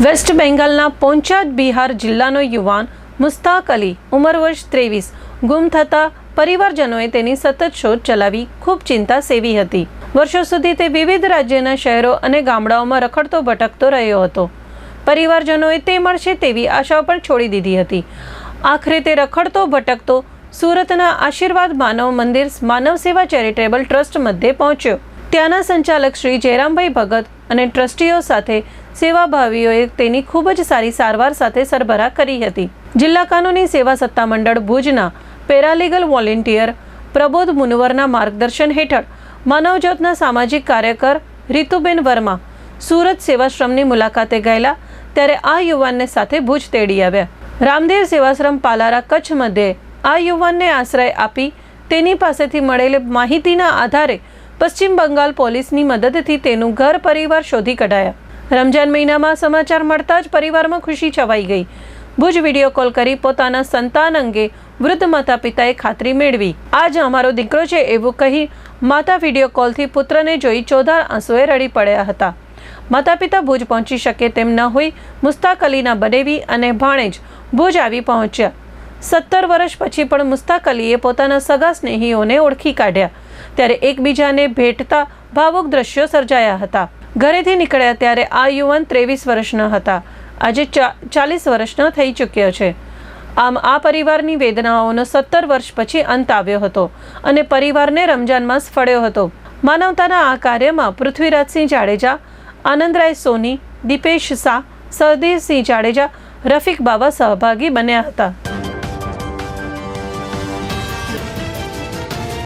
Waste બેંગાલના પોંચાદ Bihar જિલ્લાનો યુવાન મુસ્તાક અલી ઉંમર વર્ષ 23 ગુમ થતા પરિવારજનોએ તેની સતત શોધ ચલાવી ખૂબ ચિંતા સેવી હતી। વર્ષો સુધી તે વિવિધ રાજ્યના શહેરો અને ગામડાઓમાં રખડતો ભટકતો રહ્યો હતો। પરિવારજનોએ તે મળશે તેવી આશાઓ પણ છોડી દીધી હતી। આખરે તે રખડતો ભટકતો સુરતના આશીર્વાદ માનવ મંદિર માનવ સેવા ચેરિટેબલ ટ્રસ્ટ મધ્યે પહોંચ્યો। ત્યાંના સંચાલક શ્રી જયરામભાઈ ભગત અને ટ્રસ્ટીઓ સાથે સેવાભાવીઓએ તેની ખૂબ જ સારી સારવાર સાથે સરભરા કરી હતી। જિલ્લા કાનૂની સેવા સત્તામંડળ ભુજના પેરાલીગલ વોલેન્ટિયર પ્રબોધ મુનવરના માર્ગદર્શન હેઠળ માનવજ્યોતના સામાજિક કાર્યકર રીતુબેન વર્મા સુરત સેવાશ્રમની મુલાકાતે ગયેલા ત્યારે આ યુવાનને સાથે ભુજ તેડી આવ્યા। રામદેવ સેવાશ્રમ પાલારા કચ્છ મધ્યે આ યુવાનને આશ્રય આપી તેની પાસેથી મળેલી માહિતીના આધારે પશ્ચિમ બંગાળ પોલીસની મદદથી તેનું ઘર પરિવાર શોધી કઢાયા। રમજાન મહિનામાં સમાચાર મળતા જ પરિવારમાં ખુશી છવાઈ ગઈ। ભુજ વિડીયો કોલ કરી પોતાના સંતાન અંગે વૃદ્ધ માતા પિતાએ ખાતરી મેળવી। આજ અમારો દીકરો છે એવું કહી માતા વિડીયો કોલથી પુત્રને જોઈ ચોધાર આંસુએ રડી પડ્યા હતા। માતા પિતા ભુજ પહોંચી શકે તેમ ન હોઈ મુસ્તાક અલીના બનેવી અને ભાણેજ ભુજ આવી પહોંચ્યા। 17 વર્ષ પછી પણ મુસ્તાક અલીએ પોતાના સગા સ્નેહીઓને ઓળખી કાઢ્યા ત્યારે એકબીજાને ભેટતા ભાવુક દ્રશ્યો સર્જાયા હતા। ઘરેથી નીકળ્યા ત્યારે આ યુવાન 23 વર્ષના હતા, આજે 40 વર્ષનો થઈ ચૂક્યો છે। આમ આ પરિવારની વેદનાઓનો 17 વર્ષ પછી અંત આવ્યો હતો અને પરિવારને રમજાન માસ ફળ્યો હતો। માનવતાના આ કાર્યમાં પૃથ્વીરાજસિંહ જાડેજા, આનંદરાય સોની, દીપેશ શાહ, સરદેવસિંહ જાડેજા, રફીક બાબા સહભાગી બન્યા હતા।